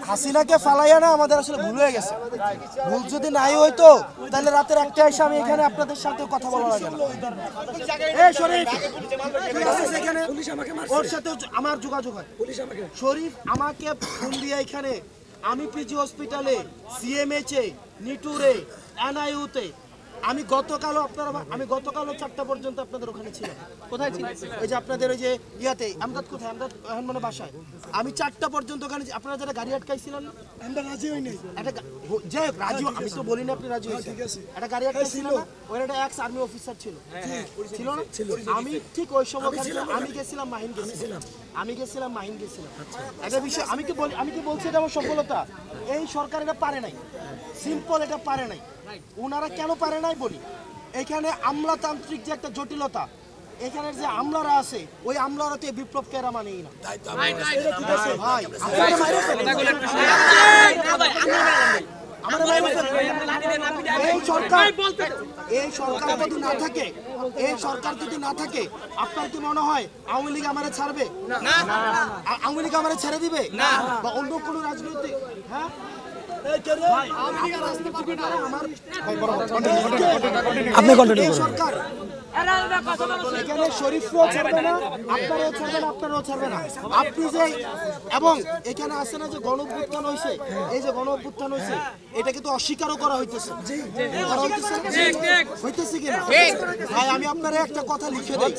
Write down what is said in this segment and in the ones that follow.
হাসিনাকে ফালাইয়া না আমাদের আসলে ভুল হয়ে গেছে। ভুল যদি নাই হইতো তাহলে রাতের একটা এসে আমি এখানে আপনাদের সাথে কথা বলা লাগে না। এই শরীফ এখানে ওর সাথে আমার যোগাযোগ হয়। শরীফ আমাকে ফোন দিয়ে এখানে আমি পিজি হসপিটালে, সিএমএইচে, নিটুরে, এনআইইউতে আমি গতকালও 4টা পর্যন্ত আপনাদের ওখানে ছিলাম। কোথায় ছিলেন? ওই যে আপনাদের ওই যে ইয়াতে আমদাদ, কোথায় আমদাদ এখন মানে বাসায়। আমি 4টা পর্যন্ত ওখানে, আপনারা যারা গাড়ি আটকাইছিলেন আমরা রাজি হই নাই। একটা যে রাজি, আমি তো বলি না আপনি রাজি হয়েছেন। একটা গাড়ি আটকাইছিল, ওর একটা এক্স আর্মি অফিসার ছিল, ছিল না? আমি ঠিক ওই সময় আমি গেছিলাম মাহিন গেছিলাম। একটা বিষয় আমি কি বলছি, এটা আমার সফলতা। এই সরকার এটা পারে নাই, সিম্পল এটা পারে নাই। ওনারা কেন পারে নাই বলি, এখানে আমলাতান্ত্রিক যে একটা জটিলতা, এখানের যে আমলারা আছে ওই আমলারাতে বিপ্লবকে এরা মানেই না। ভাই এই সরকার যদি না থাকে আপনার কি মনে হয় আওয়ামী লীগ আমারে ছাড়বে? আওয়ামী লীগ আমারে ছেড়ে দিবে বা অন্য কোনো রাজনৈতিক? হ্যাঁ, আপনি যে এবং এখানে আছে না যে গণঅভ্যুত্থান হয়েছে, এই যে গণঅভ্যুত্থান হয়েছে এটা কিন্তু অস্বীকারও করা হইতেছে কিনা? ভাই আমি আপনার একটা কথা লিখে দিই,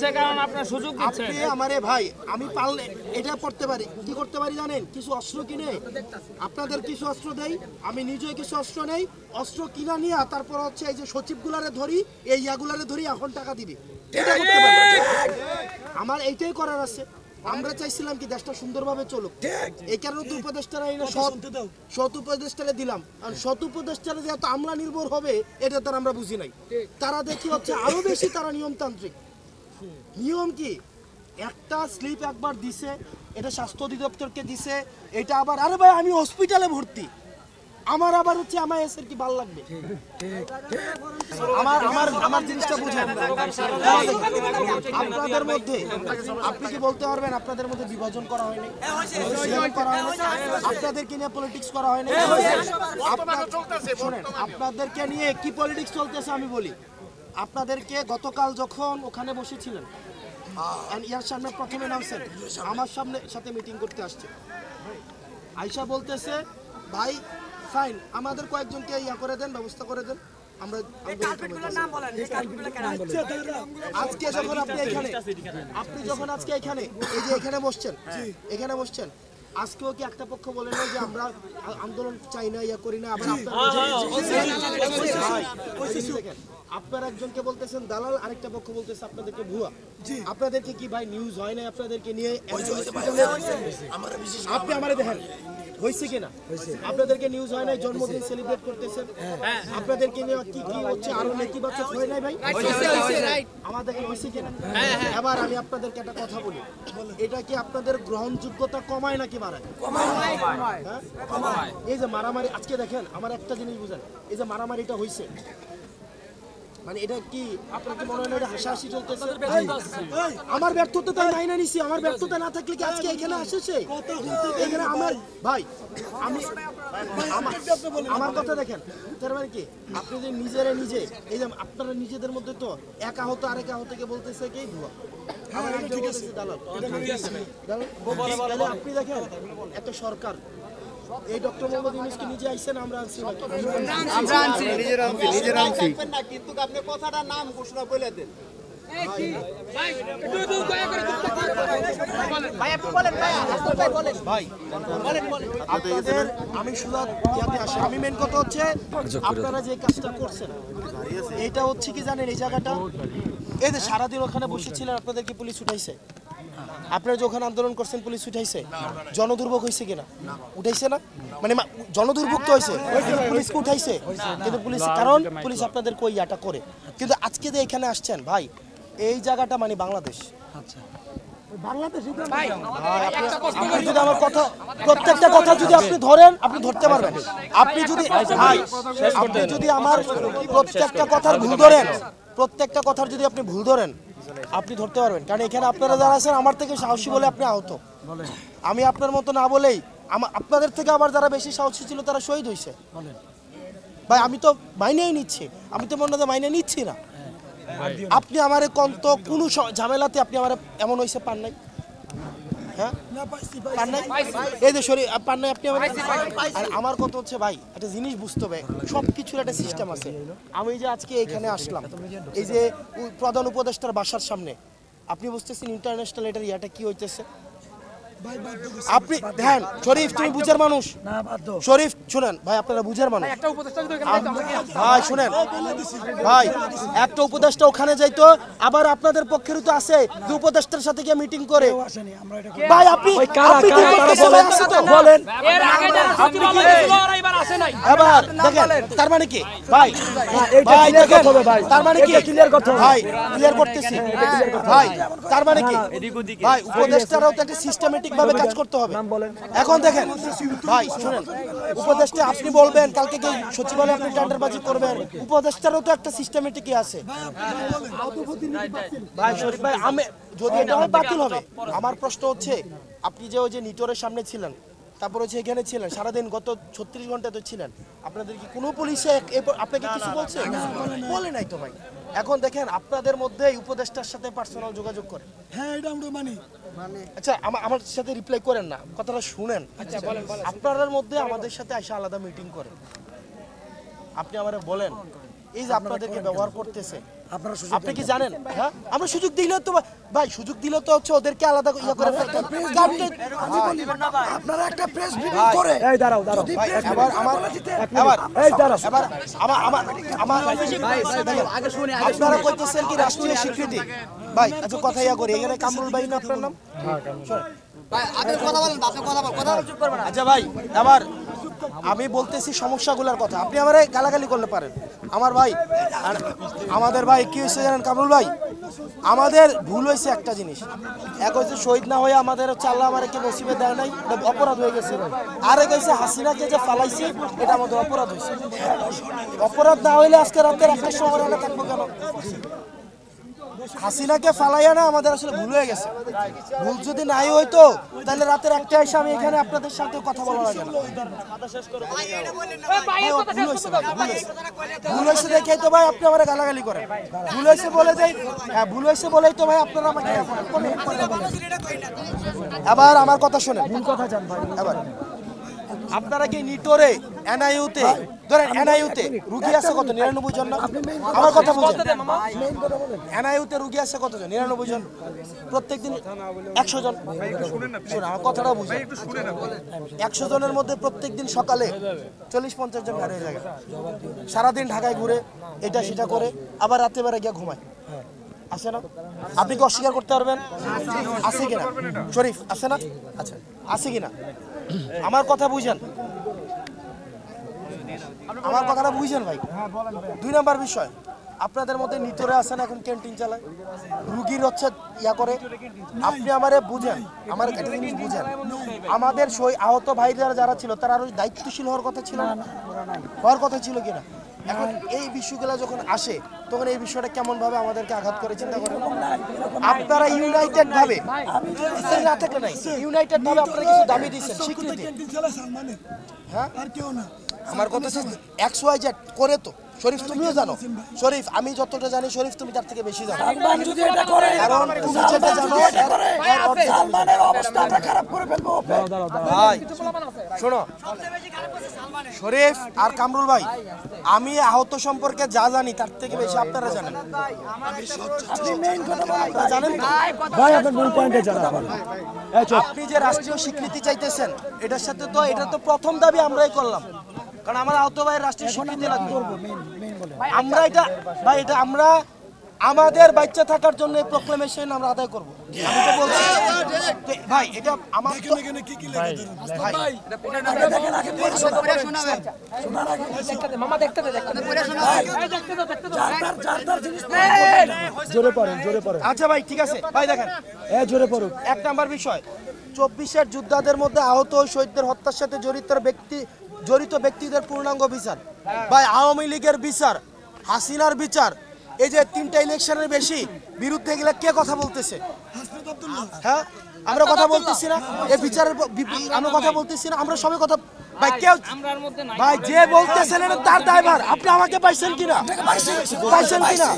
আপনি আমারে ভাই আমি পারলে এটা করতে পারি, কি করতে পারি জানেন? কিছু অস্ত্র কিনে আপনাদের কিছু অস্ত্র দেই, আমি নিজে কিছু অস্ত্র নেই, অস্ত্র কিনা নিয়ে তারপর হচ্ছে এই যে সচিবগুলারে ধরি, এই ইয়াগুলারে ধরি, এখন টাকা দিবি, এটা করতে পারি। আমার এইটাই করার আছে। আমরা চাইছিলাম কি দেশটা সুন্দরভাবে চলুক, এই কারণে তো উপদেষ্টারা সৎ উপদেষ্টারে দিলাম। আর সৎ উপদেষ্টারা যে এত আমলা নির্ভর হবে এটা তার আমরা বুঝি নাই। তারা দেখি হচ্ছে আরো বেশি তারা নিয়মতান্ত্রিক। নিয়ম কি, একটা স্লিপ একবার দিছে, এটা স্বাস্থ্য অধিদপ্তরকে দিছে, এটা আবার আরে ভাই আমি হসপিটালে ভর্তি, আমার আবার হচ্ছে আমার এসের কি ভালো লাগবে? আমার জিনিসটা বুঝেন। আপনাদের মধ্যে আপনি কি বলতে পারবেন আপনাদের মধ্যে বিভাজন করা হয়নি? আপনাদেরকে নিয়ে পলিটিক্স করা হয়নি? শুনেন, আপনাদেরকে নিয়ে কি পলিটিক্স চলতেছে আমি বলি। আপনাদেরকে গতকাল যখন ওখানে বসেছিলেন, ইয়ার সামনে প্রথমে নামছেন, আমার সাথে মিটিং করতে আসছে, আয়শা বলতেছে ভাই ফাইন আমাদের কয়েকজনকে ইয়া করে দেন, ব্যবস্থা করে দেন। আজকে যখন আজকে এখানে এই যে এখানে বসছেন, আজকেও কি একটা পক্ষ বলে না যে আমরা আন্দোলন চাই না, ইয়া করি না? আবার আপনার একজনকে বলতেছেন দালাল, আরেকটা পক্ষ বলতেছে আপনাদেরকে ভুয়া। আপনাদেরকে কি ভাই নিউজ হয় না আপনাদেরকে নিয়ে? আপনি আমারে দেখেন হয়েছে কিনা? আপনাদেরকে নিউজ হয় নাই, জন্মদিন সেলিব্রেট করতেছেন, আপনাদেরকে নিয়ে কি কি হচ্ছে আরো নেতিবাচক হয় নাই ভাই? আমাদের হয়েছে কিনা? এবার আমি আপনাদেরকে একটা কথা বলি, এটা কি আপনাদের গ্রহণযোগ্যতা কমায় নাকি বাড়ায়? এই যে মারামারি আজকে দেখেন, আমার একটা জিনিস বুঝেন, এই যে মারামারিটা হয়েছে, মানে এটা কি আপনার কি মনে হয় এটা হাসাহাসি চলতেছে? আমার ব্যর্থতা তাই নাই না নিছি, আমার ব্যর্থতা না থাকলে কি আজকে এখানে আসেছে? এখানে আমার ভাই আমি আমার কথা দেখেন, তার মানে কি আপনি যে নিজে এই যে আপনারা নিজেদের মধ্যে তো এক আহত আরেক আহতকে বলতেছে কি ভুয়া, আমার এটা বলতেছে দালাল। আপনি দেখেন একটা সরকার, এই ডক্টর মোহাম্মদ ইউনূসকে নিজে আইছেন, আমরা আনছি নিজেরা আনছি, কিন্তু আপনি কথাটা নাম ঘোষণা করে দেন। আমি শুধু আমি মেন কথা হচ্ছে আপনারা যে কাজটা করছেন এটা হচ্ছে কি জানেন, এই জায়গাটা এই যে সারাদিন ওখানে বসেছিলেন আপনাদেরকে পুলিশ উঠাইছে, আপনারা যে ওখানে আন্দোলন করছেন পুলিশ উঠাইছে, জনদুর্ভোগ হয়েছে কিনা? উঠাইছে না? মানে জনদুর্ভোগ তো হয়েছে, পুলিশকে উঠাইছে, কিন্তু পুলিশ কারণ পুলিশ আপনাদের কই ইয়াটা করে। কিন্তু আজকে যে এখানে আসছেন ভাই, এই জায়গাটা মানে বাংলাদেশ, যদি আমার কথা প্রত্যেকটা কথা যদি আপনি ধরেন, আপনি ধরতে পারবেন। আপনি যদি আমার প্রত্যেকটা কথার যদি আপনি ভুল ধরেন আপনি ধরতে পারবেন, কারণ এখানে আপনারা যারা আছেন আমার থেকে সাহসী বলে আপনি আহত। আমি আপনার মতো না বলেই আপনাদের থেকে আবার যারা বেশি সাহসী ছিল তারা শহীদ হয়েছে। ভাই আমি তো মাইনেই নিচ্ছি, আমি তো মনে হয় মাইনে নিচ্ছি না। আপনি আমার কন্ত কোনো ঝামেলাতে আপনি আমার এমন হয়েছে পান নাই? হ্যাঁ পান নাই? এই যে শরীর পান নাই আপনি আমার। আর আমার কথা হচ্ছে ভাই একটা জিনিস বুঝতে হবে, সব কিছুর একটা সিস্টেম আছে। আমি যে আজকে এখানে আসলাম, এই যে প্রধান উপদেষ্টার বাসার সামনে, আপনি বুঝতেছেন ইন্টারন্যাশনাল এটার ইয়াটা কি হইতেছে? আপনি দেখেন শরীফ, তুমি বুঝার মানুষ। শরীফ শুনেন ভাই, আপনারা বুঝার মানুষ। ভাই শুনেন ভাই, একটা উপদেষ্টা ওখানে যাইতো, আবার আপনাদের পক্ষেরও তো আছে যে উপদেষ্টার সাথে গিয়ে মিটিং করে। ভাই আপনি বলেন এবার দেখেন তার মানে কি ভাই? ভাই দেখেন তার মানে কি? ভাই ক্লিয়ার করতেছি ভাই, তার মানে কি ভাই? উপদেষ্টারাও তো একটা সিস্টেমেটিক ভাবে কাজ করতে হবে। এখন দেখেন ভাই শুনেন, উপদেষ্টা আপনি বলবেন কালকে কি সচিবালয়ে আপনি টেন্ডারবাজি করবেন, উপদেষ্টারও তো একটা সিস্টেমেটিকই আছে ভাই। শরীফ ভাই আমি যদি এটা হয় বাতিল হবে। আমার প্রশ্ন হচ্ছে আপনি যে ওই যে নিটোরের সামনে ছিলেন, তারপরে হচ্ছে এখানে ছিলেন সারাদিন, গত 36 ঘন্টা তো ছিলেন, আপনাদের কি কোনো পুলিশে আপনাকে কিছু বলছে? বলে নাই তো ভাই। এখন দেখেন আপনাদের মধ্যে উপদেষ্টার সাথে পার্সোনাল যোগাযোগ করে। হ্যাঁ এটা আমরা মানি। আচ্ছা আমার সাথে রিপ্লাই করেন না, কথাটা শুনেন। আপনাদের মধ্যে আমাদের সাথে এসে আলাদা মিটিং করে, আপনি আমারে বলেন এই যে আপনাদেরকে ব্যবহার করতেছে, আপনি কি জানেন? হ্যাঁ আমরা সুযোগ দিলে তো ভাই, সুযোগ দিলে তো হচ্ছে ওদেরকে আলাদা ইয়া করে ফেলতেন। আপনারা একটা প্রেস ব্রিফিং করে এই দাঁড়াও দাঁড়াও এবার আমার এই দাঁড়াও এবার আমার আপনারা কইতেছেন কি রাষ্ট্রীয় স্বীকৃতি? ভাই আচ্ছা কথা ইয়া করি, এখানে কামরুল ভাই না আপনার নাম? আচ্ছা ভাই এবার আমি বলতেছি সমস্যাগুলোর কথা, আপনি আমারে গালাগালি করলে পারেন। আমার ভাই আর আমাদের ভাই কি হয়েছে জানেন কামরুল ভাই? আমাদের ভুল হয়েছে একটা জিনিস, এক হচ্ছে শহীদ না হয়ে আমাদের হচ্ছে আল্লাহ আমাদেরকে নসিবে দেয় নাই, এটা অপরাধ হয়ে গেছে। আর এক হচ্ছে হাসিনাকে যে ফালাইছি, এটা আমাদের অপরাধ হয়েছে। অপরাধ না হইলে আজকে রাতের একটা সময় আমরা থাকবো কেন? হাসিনাকে ফালাইয়া না আমাদের আসলে ভুল হয়ে গেছে। ভুল যদি নাই হইতো তাহলে রাতের একটা এসে আমি এখানে আপনাদের সাথে কথা বলা লাগে না। ভুল হয়েছে দেখে তো ভাই আপনি আমার গালাগালি করেন। ভুল হয়েছে বলে যাই, হ্যাঁ ভুল হয়েছে বলেই তো ভাই আপনারা আমাকে। আবার আমার কথা শোনেন, কোন কথা জান ভাই? এবার আপনারা কি নিটোরে এনআইইউতে ধরেন, এনআইইউতে রুগী আছে কত? 99 জন না? আমার কথা বুঝেন, এনআইইউতে রুগী আছে কতজন? 99 জন। প্রত্যেকদিন 100 জন। শুনুন আমার কথাটা বুঝেন, 100 জনের মধ্যে প্রত্যেকদিন সকালে 40-50 জন বের হয়ে যায়, সারাদিন ঢাকায় ঘুরে এটা সেটা করে, আবার রাতে বেড়ে গিয়ে ঘুমায়। আছে না? আপনি কি অস্বীকার করতে পারবেন? আছে কিনা শরীফ? আছে না? আচ্ছা আছে কিনা? আমার কথা বুঝেন, আমার কথাটা বুঝেন ভাই। 2 নাম্বার বিষয়, আপনাদের মধ্যে নিতরে আছেন এখন ক্যান্টিন চালায়, রুগীর হচ্ছে ইয়া করে। আপনি আমারে বুঝেন, আমার একটা জিনিস বুঝেন, আমাদের আহত ভাইরা যারা ছিল তারা আরো দায়িত্বশীল হওয়ার কথা ছিল না? হওয়ার কথা ছিল কিনা? এখন এই বিষয়গুলো যখন আসে তখন এই বিষয়টা কেমন ভাবে আমাদেরকে আঘাত করে চিন্তা করেন। আপনারা ইউনাইটেড ভাবে না থাকলে নাই, ইউনাইটেড ভাবে আপনারা কিছু দাবি দিচ্ছেন স্বীকৃতি। হ্যাঁ আমার কথা হচ্ছে XYZ করে তো শরীফ তুমিও জানো, শরীফ আমি যতটা জানি শরীফ তুমি তার থেকে বেশি জানো, কারণ তুমি যেটা জানো ভাই। শোনো শরীফ আর কামরুল ভাই, আমি আহত সম্পর্কে যা জানি তার থেকে বেশি আপনারা জানেন। জানেন ভাই আপনার মূল পয়েন্টে জানা। আপনি যে রাষ্ট্রীয় স্বীকৃতি চাইতেছেন, এটার সাথে তো এটা তো প্রথম দাবি আমরাই করলাম, কারণ আমার আহত ভাইয়ের রাষ্ট্রীয় স্বীকৃতি লাগবে। আমরা এটা ভাই, এটা আমরা আমাদের বাচ্চা থাকার জন্য প্রক্লেমেশন আমরা আদায় করব। আমি তো বলছি ভাই, এটা আমার জোরে পড়েন, জোরে পড়েন। আচ্ছা ভাই ঠিক আছে ভাই, দেখেন জোরে পড়ুন। 1 নাম্বার বিষয়, 24-এর যোদ্ধাদের মধ্যে আহত ও শহীদদের হত্যার সাথে জড়িত ব্যক্তিদের পূর্ণাঙ্গ বিচার। ভাই আওয়ামী লীগের বিচার, হাসিনার বিচার, এই যে 3টা ইলেকশনের বেশি বিরুদ্ধে গেলে কে কথা বলতেছে? হ্যাঁ আমরা কথা বলতেছি না এই বিচারের আমরা কথা বলতেছি না, আমরা সবাই কথা ভাই কেউ ভাই যে বলতেছেন তার দায়ভার। আপনি আমাকে পাইছেন কিনা? পাইছেন কিনা?